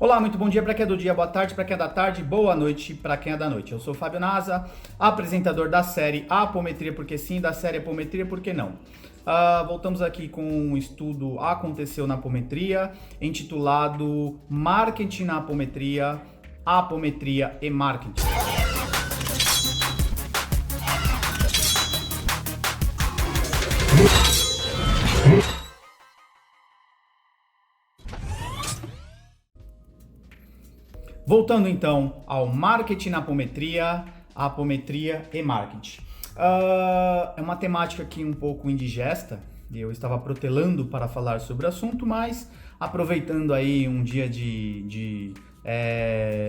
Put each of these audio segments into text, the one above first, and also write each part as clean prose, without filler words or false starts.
Olá, muito bom dia para quem é do dia, boa tarde para quem é da tarde, boa noite para quem é da noite. Eu sou o Fábio Nasa, apresentador da série Apometria Porque Sim, da série Apometria Porque Não. Voltamos aqui com um estudo Aconteceu na Apometria, intitulado Marketing na Apometria, Apometria e Marketing. Voltando então ao marketing na apometria, apometria e marketing. É uma temática aqui um pouco indigesta, eu estava protelando para falar sobre o assunto, mas aproveitando aí um dia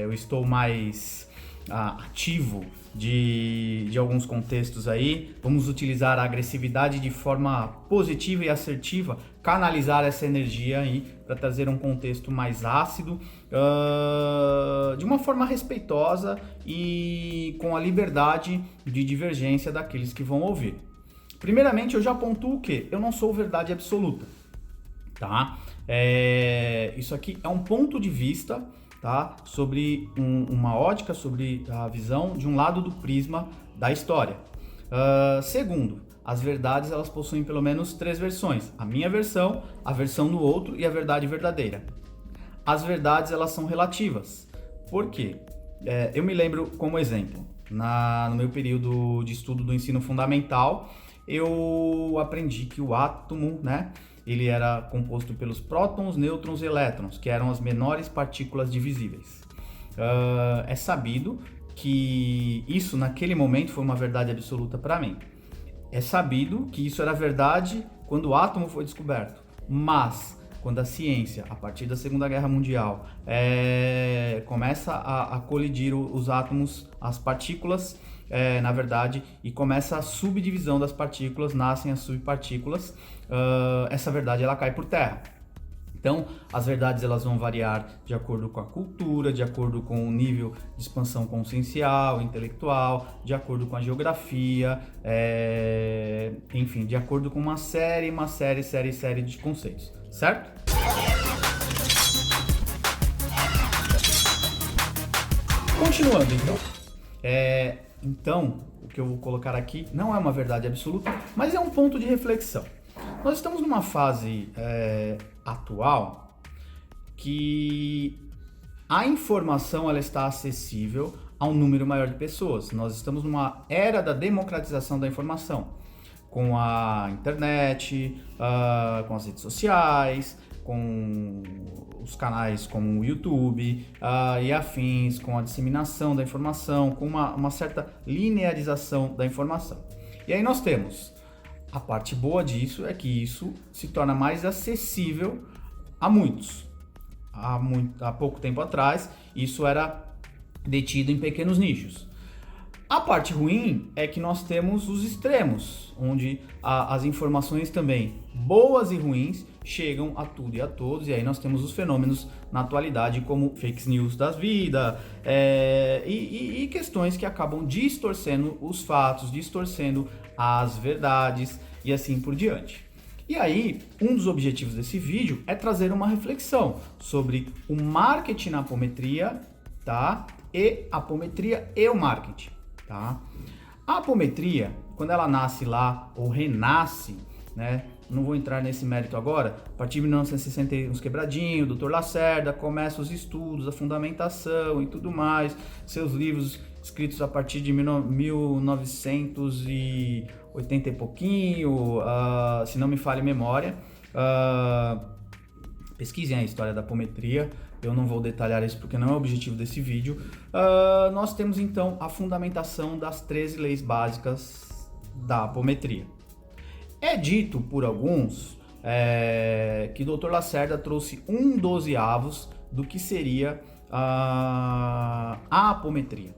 eu estou mais ativo de alguns contextos aí, vamos utilizar a agressividade de forma positiva e assertiva, canalizar essa energia aí para trazer um contexto mais ácido, de uma forma respeitosa e com a liberdade de divergência daqueles que vão ouvir. Primeiramente, eu já pontuo que eu não sou verdade absoluta, tá? Isso aqui é um ponto de vista, tá? Sobre uma ótica, sobre a visão de um lado do prisma da história. Segundo, as verdades elas possuem pelo menos 3 versões: a minha versão, a versão do outro e a verdade verdadeira. As verdades elas são relativas. Por quê? Eu me lembro como exemplo, no meu período de estudo do ensino fundamental, eu aprendi que o átomo, né, ele era composto pelos prótons, nêutrons e elétrons, que eram as menores partículas divisíveis. É sabido que isso naquele momento foi uma verdade absoluta para mim. É sabido que isso era verdade quando o átomo foi descoberto, mas quando a ciência, a partir da Segunda Guerra Mundial, começa a colidir os átomos, as partículas, na verdade, e começa a subdivisão das partículas, nascem as subpartículas, essa verdade ela cai por terra. Então, as verdades elas vão variar de acordo com a cultura, de acordo com o nível de expansão consciencial, intelectual, de acordo com a geografia, enfim, de acordo com uma série de conceitos, certo? Continuando, então. Então, o que eu vou colocar aqui não é uma verdade absoluta, mas é um ponto de reflexão. Nós estamos numa fase atual que a informação ela está acessível a um número maior de pessoas. Nós estamos numa era da democratização da informação, com a internet, com as redes sociais, com os canais como o YouTube e afins, com a disseminação da informação, com uma certa linearização da informação. E aí nós temos a parte boa disso é que isso se torna mais acessível a muitos. Há pouco tempo atrás, isso era detido em pequenos nichos. A parte ruim é que nós temos os extremos, onde as informações também boas e ruins chegam a tudo e a todos, e aí nós temos os fenômenos na atualidade como fake news das vidas e questões que acabam distorcendo os fatos, distorcendo as verdades e assim por diante. E aí, um dos objetivos desse vídeo é trazer uma reflexão sobre o marketing na apometria, tá? E a apometria e o marketing. Tá? A apometria, quando ela nasce lá, ou renasce, né? Não vou entrar nesse mérito agora, a partir de 1960 uns quebradinhos, Dr. Lacerda, começa os estudos, a fundamentação e tudo mais, seus livros escritos a partir de 1980 e pouquinho, se não me falha a memória. Pesquisem a história da apometria, eu não vou detalhar isso porque não é o objetivo desse vídeo. Nós temos então a fundamentação das 13 leis básicas da apometria. É dito por alguns que Dr. Lacerda trouxe 1/12 do que seria a apometria.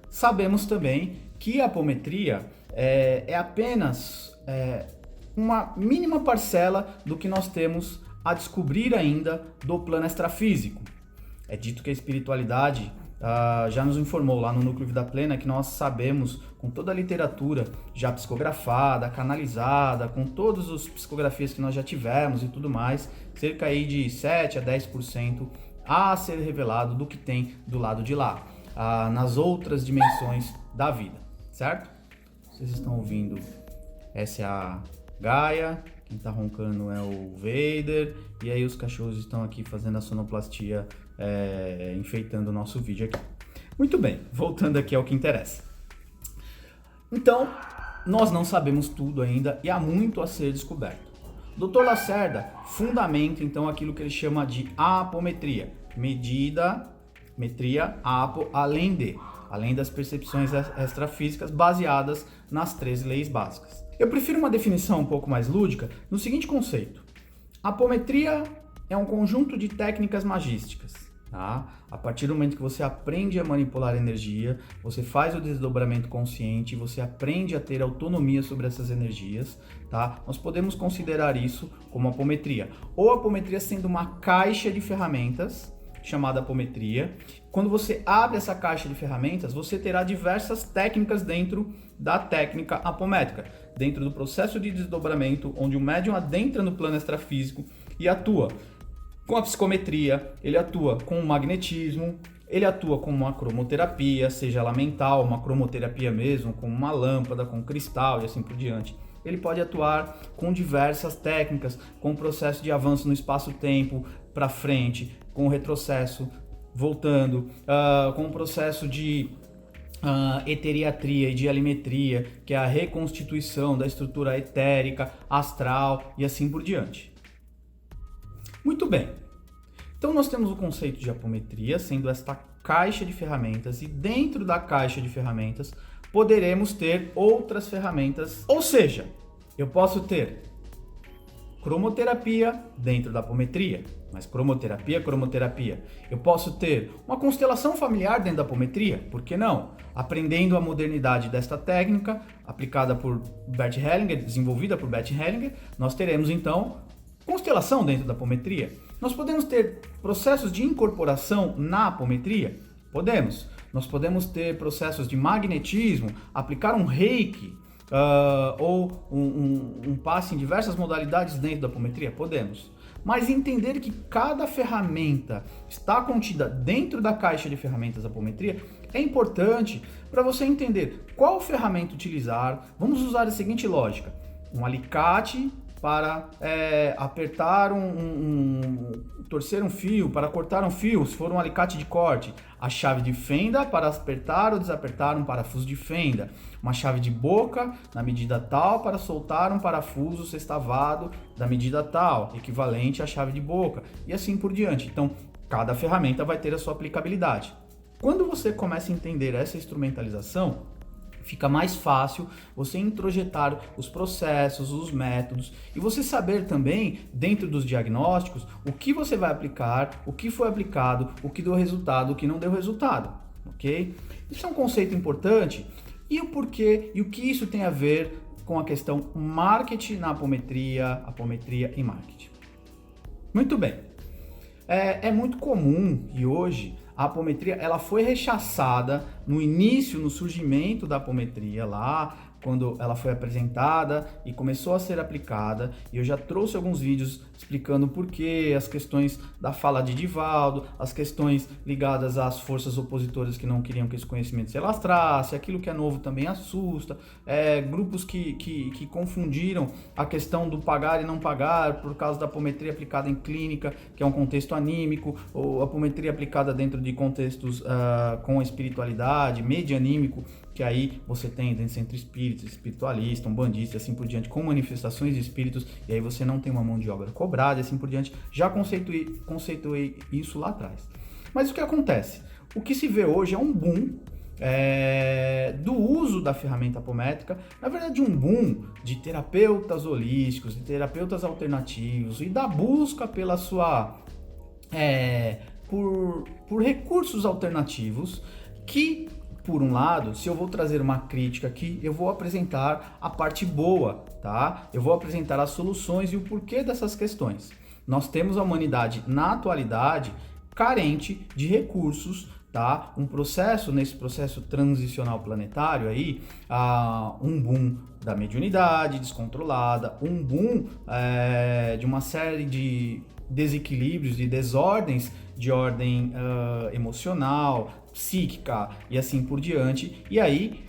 Sabemos também que a apometria é apenas uma mínima parcela do que nós temos a descobrir ainda do plano extrafísico. É dito que a espiritualidade já nos informou lá no Núcleo Vida Plena que nós sabemos, com toda a literatura já psicografada, canalizada, com todas as psicografias que nós já tivemos e tudo mais, cerca aí de 7 a 10% a ser revelado do que tem do lado de lá, nas outras dimensões da vida, certo? Vocês estão ouvindo, essa é a Gaia, quem tá roncando é o Vader, e aí os cachorros estão aqui fazendo a sonoplastia, enfeitando o nosso vídeo aqui. Muito bem, voltando aqui ao que interessa. Então, nós não sabemos tudo ainda e há muito a ser descoberto. Dr. Lacerda fundamenta então aquilo que ele chama de apometria, metria, apo, além das percepções extrafísicas baseadas nas 13 leis básicas. Eu prefiro uma definição um pouco mais lúdica no seguinte conceito: apometria é um conjunto de técnicas magísticas. Tá? A partir do momento que você aprende a manipular energia, você faz o desdobramento consciente, você aprende a ter autonomia sobre essas energias, tá? Nós podemos considerar isso como apometria. Ou apometria sendo uma caixa de ferramentas, chamada apometria. Quando você abre essa caixa de ferramentas, você terá diversas técnicas dentro da técnica apométrica, dentro do processo de desdobramento, onde o médium adentra no plano extrafísico e atua com a psicometria, ele atua com o magnetismo, ele atua com uma cromoterapia, seja ela mental, uma cromoterapia mesmo, com uma lâmpada, com cristal e assim por diante. Ele pode atuar com diversas técnicas, com o processo de avanço no espaço-tempo para frente, com o retrocesso, voltando, com o processo de eteriatria e dialimetria, que é a reconstituição da estrutura etérica, astral e assim por diante. Muito bem, então nós temos o conceito de apometria sendo esta caixa de ferramentas, e dentro da caixa de ferramentas poderemos ter outras ferramentas, ou seja, eu posso ter cromoterapia dentro da apometria, mas cromoterapia. Eu posso ter uma constelação familiar dentro da apometria, por que não? Aprendendo a modernidade desta técnica, aplicada por Bert Hellinger, desenvolvida por Bert Hellinger, nós teremos então constelação dentro da apometria. Nós podemos ter processos de incorporação na apometria? Podemos. Nós podemos ter processos de magnetismo, aplicar um reiki ou um passe em diversas modalidades dentro da apometria? Podemos. Mas entender que cada ferramenta está contida dentro da caixa de ferramentas da apometria é importante para você entender qual ferramenta utilizar. Vamos usar a seguinte lógica: um alicate para apertar torcer um fio, para cortar um fio, se for um alicate de corte, a chave de fenda para apertar ou desapertar um parafuso de fenda, uma chave de boca na medida tal para soltar um parafuso sextavado da medida tal, equivalente à chave de boca, e assim por diante. Então, cada ferramenta vai ter a sua aplicabilidade. Quando você começa a entender essa instrumentalização, fica mais fácil você introjetar os processos, os métodos, e você saber também, dentro dos diagnósticos, o que você vai aplicar, o que foi aplicado, o que deu resultado, o que não deu resultado, ok? Isso é um conceito importante. E o porquê e o que isso tem a ver com a questão marketing na apometria e marketing? Muito bem. É muito comum, e hoje a apometria ela foi rechaçada no início, no surgimento da apometria lá, quando ela foi apresentada e começou a ser aplicada, e eu já trouxe alguns vídeos explicando por que, as questões da fala de Divaldo, as questões ligadas às forças opositoras que não queriam que esse conhecimento se alastrasse, aquilo que é novo também assusta, grupos que confundiram a questão do pagar e não pagar por causa da apometria aplicada em clínica, que é um contexto anímico, ou apometria aplicada dentro de contextos com espiritualidade, medianímico, que aí você tem dentro do centro espírita, espiritualista, umbandista e assim por diante, com manifestações de espíritos, e aí você não tem uma mão de obra cobrada e assim por diante. Já conceituei isso lá atrás. Mas o que acontece? O que se vê hoje é um boom do uso da ferramenta apométrica, na verdade um boom de terapeutas holísticos, de terapeutas alternativos e da busca pela sua por recursos alternativos que, por um lado, se eu vou trazer uma crítica aqui, eu vou apresentar a parte boa, tá? Eu vou apresentar as soluções e o porquê dessas questões. Nós temos a humanidade, na atualidade, carente de recursos, tá? Nesse processo transicional planetário aí, um boom da mediunidade descontrolada, um boom de uma série de desequilíbrios e desordens de ordem emocional, psíquica e assim por diante. E aí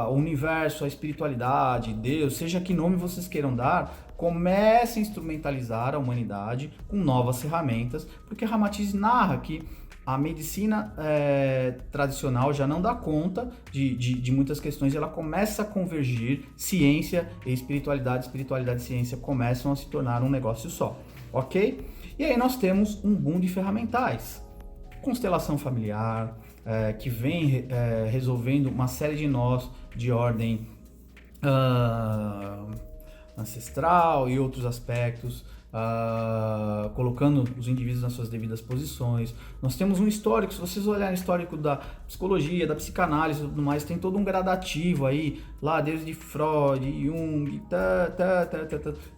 o universo, a espiritualidade, Deus, seja que nome vocês queiram dar, começa a instrumentalizar a humanidade com novas ferramentas, porque Ramatiz narra que a medicina tradicional já não dá conta de muitas questões, ela começa a convergir, ciência e espiritualidade, espiritualidade e ciência começam a se tornar um negócio só, ok? E aí nós temos um boom de ferramentais, constelação familiar, que vem resolvendo uma série de nós de ordem ancestral e outros aspectos, colocando os indivíduos nas suas devidas posições. Nós temos um histórico, se vocês olharem o histórico da psicologia, da psicanálise e tudo mais, tem todo um gradativo aí, lá desde Freud, Jung,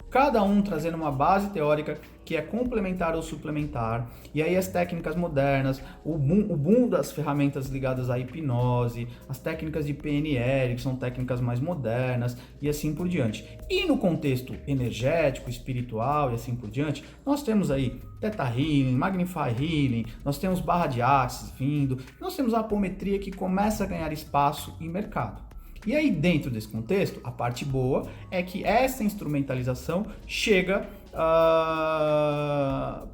cada um trazendo uma base teórica que é complementar ou suplementar, e aí as técnicas modernas, o boom das ferramentas ligadas à hipnose, as técnicas de PNL, que são técnicas mais modernas, e assim por diante. E no contexto energético, espiritual e assim por diante, nós temos aí Theta Healing, Magnify Healing, nós temos barra de Axis vindo, nós temos a apometria que começa a ganhar espaço e mercado. E aí, dentro desse contexto, a parte boa é que essa instrumentalização chega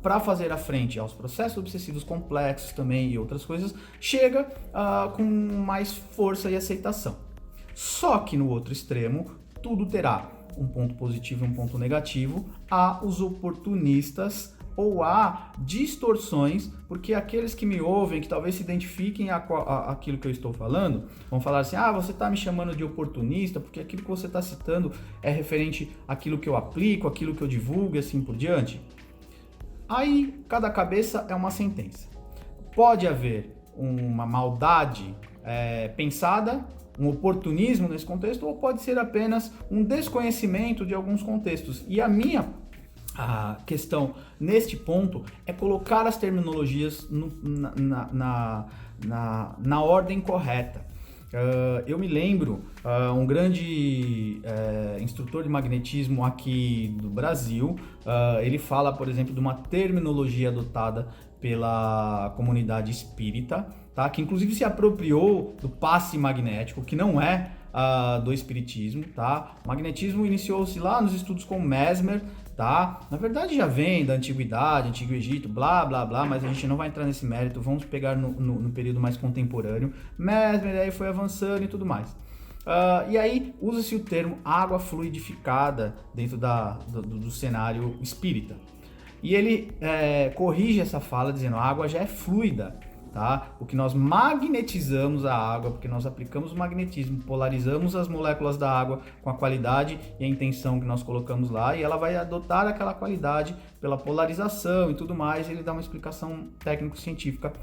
para fazer a frente aos processos obsessivos complexos também e outras coisas, chega com mais força e aceitação. Só que no outro extremo, tudo terá um ponto positivo e um ponto negativo, há os oportunistas ou há distorções, porque aqueles que me ouvem, que talvez se identifiquem aquilo que eu estou falando, vão falar assim, você está me chamando de oportunista, porque aquilo que você está citando é referente àquilo que eu aplico, àquilo que eu divulgo e assim por diante. Aí, cada cabeça é uma sentença. Pode haver uma maldade pensada, um oportunismo nesse contexto, ou pode ser apenas um desconhecimento de alguns contextos. E a questão neste ponto é colocar as terminologias na ordem correta. Eu me lembro, um grande instrutor de magnetismo aqui do Brasil, ele fala, por exemplo, de uma terminologia adotada pela comunidade espírita, tá? Que inclusive se apropriou do passe magnético, que não é do espiritismo, tá? O magnetismo iniciou-se lá nos estudos com Mesmer, tá? Na verdade já vem da antiguidade, Antigo Egito, blá, blá, blá, mas a gente não vai entrar nesse mérito, vamos pegar no período mais contemporâneo. Mesmer aí foi avançando e tudo mais. E aí usa-se o termo água fluidificada dentro do cenário espírita. E ele corrige essa fala dizendo a água já é fluida. Tá? Porque nós magnetizamos a água, porque nós aplicamos o magnetismo, polarizamos as moléculas da água com a qualidade e a intenção que nós colocamos lá, e ela vai adotar aquela qualidade pela polarização e tudo mais, e ele dá uma explicação técnico-científica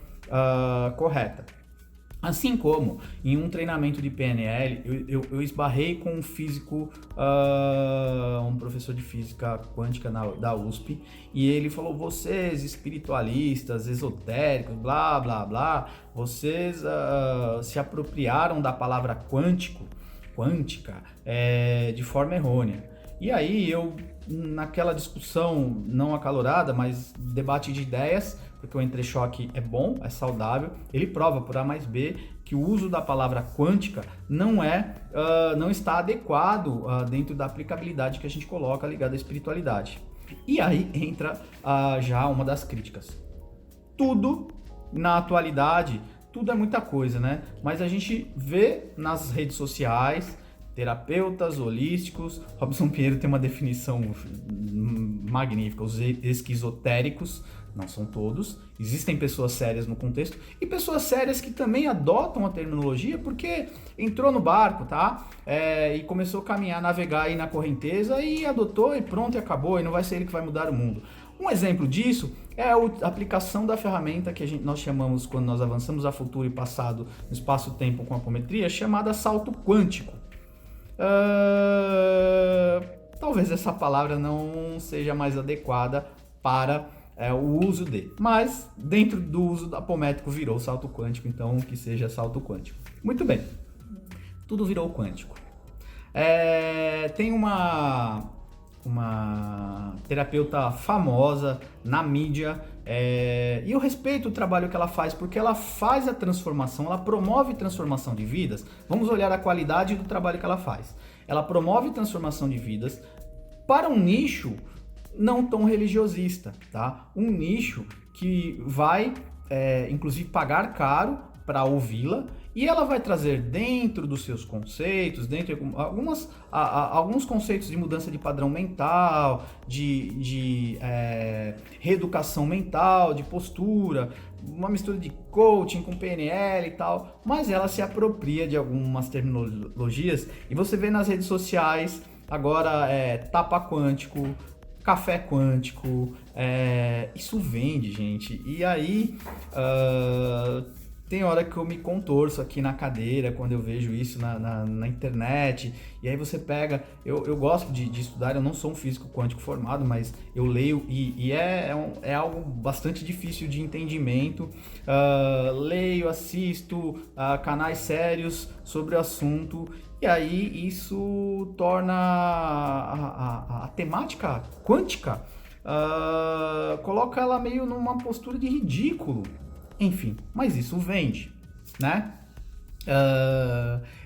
correta. Assim como em um treinamento de PNL, eu esbarrei com um físico, um professor de física quântica da USP, e ele falou, vocês espiritualistas, esotéricos, blá, blá, blá, vocês se apropriaram da palavra quântica, de forma errônea. E aí eu, naquela discussão não acalorada, mas debate de ideias, porque o entrechoque é bom, é saudável, ele prova por A mais B que o uso da palavra quântica não está adequado dentro da aplicabilidade que a gente coloca ligada à espiritualidade. E aí entra já uma das críticas. Tudo na atualidade, tudo é muita coisa, né? Mas a gente vê nas redes sociais terapeutas holísticos, Robson Pinheiro tem uma definição magnífica, os esquizotéricos, não são todos, existem pessoas sérias no contexto e pessoas sérias que também adotam a terminologia porque entrou no barco, tá? E começou a caminhar, navegar aí na correnteza e adotou e pronto e acabou, e não vai ser ele que vai mudar o mundo. Um exemplo disso é a aplicação da ferramenta que nós chamamos, quando nós avançamos a futuro e passado no espaço-tempo com a apometria, chamada salto quântico. Talvez essa palavra não seja mais adequada para o uso mas dentro do uso da apométrico virou salto quântico, então que seja salto quântico. Muito bem, tudo virou quântico. Tem uma uma terapeuta famosa na mídia, e eu respeito o trabalho que ela faz, porque ela faz a transformação, ela promove transformação de vidas. Vamos olhar a qualidade do trabalho que ela faz. Ela promove transformação de vidas para um nicho não tão religiosista, tá? Um nicho que vai, inclusive, pagar caro para ouvi-la, e ela vai trazer dentro dos seus conceitos, dentro de alguns conceitos de mudança de padrão mental, de reeducação mental, de postura, uma mistura de coaching com PNL e tal, mas ela se apropria de algumas terminologias, e você vê nas redes sociais agora tapa quântico, café quântico, isso vende, gente. E aí tem hora que eu me contorço aqui na cadeira quando eu vejo isso na internet. E aí você pega, eu gosto de estudar, eu não sou um físico quântico formado, mas eu leio e é algo bastante difícil de entendimento. Leio, assisto canais sérios sobre o assunto. E aí isso torna a temática quântica, coloca ela meio numa postura de ridículo. Enfim, mas isso vende, né?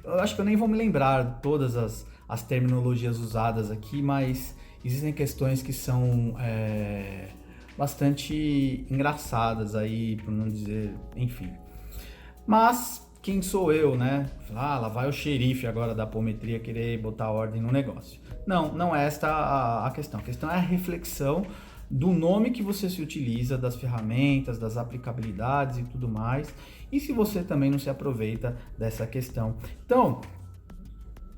Eu acho que eu nem vou me lembrar todas as terminologias usadas aqui, mas existem questões que são bastante engraçadas aí, por não dizer, enfim. Mas quem sou eu, né? Lá vai o xerife agora da apometria querer botar ordem no negócio. Não é esta a questão. A questão é a reflexão do nome que você se utiliza, das ferramentas, das aplicabilidades e tudo mais, e se você também não se aproveita dessa questão. Então,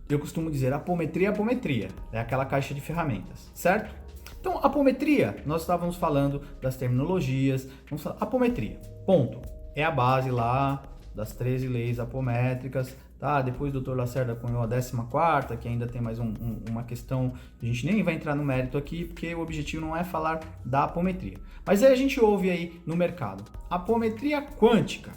eu costumo dizer, apometria é apometria, é aquela caixa de ferramentas, certo? Então, apometria, nós estávamos falando das terminologias, vamos falar, apometria, ponto, é a base lá das 13 leis apométricas, tá? Depois o Dr. Lacerda cunhou a 14ª, que ainda tem mais uma questão, a gente nem vai entrar no mérito aqui, porque o objetivo não é falar da apometria. Mas aí a gente ouve aí no mercado, apometria quântica,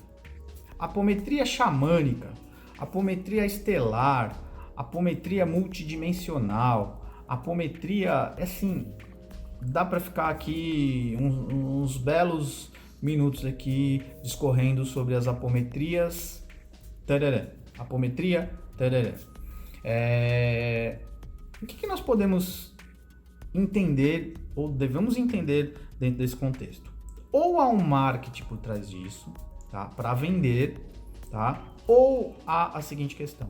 apometria xamânica, apometria estelar, apometria multidimensional, apometria, assim, dá para ficar aqui uns belos minutos aqui discorrendo sobre as apometrias, tarará. Apometria, tarará. O que nós podemos entender ou devemos entender dentro desse contexto? Ou há um marketing por trás disso, tá? Para vender, tá? Ou há a seguinte questão: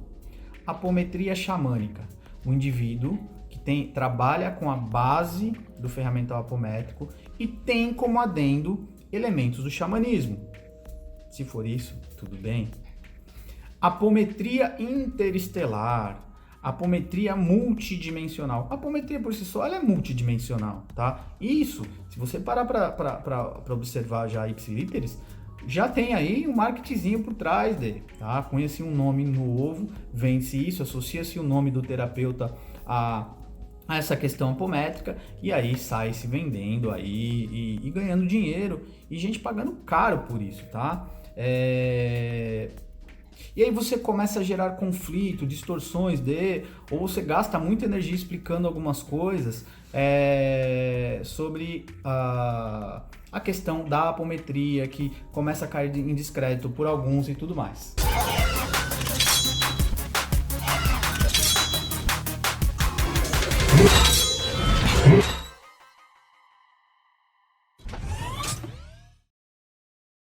apometria xamânica, o indivíduo que trabalha com a base do ferramental apométrico e tem como adendo elementos do xamanismo. Se for isso, tudo bem. Apometria interestelar, apometria multidimensional. A apometria por si só ela é multidimensional, tá? Isso, se você parar para observar já ipsilíteres, já tem aí um marketingzinho por trás dele, tá? Conhece um nome novo, vende-se isso, associa-se o nome do terapeuta a essa questão apométrica, e aí sai se vendendo aí e ganhando dinheiro, e gente pagando caro por isso, tá? E aí você começa a gerar conflito, distorções ou você gasta muita energia explicando algumas coisas sobre a questão da apometria, que começa a cair em descrédito por alguns e tudo mais.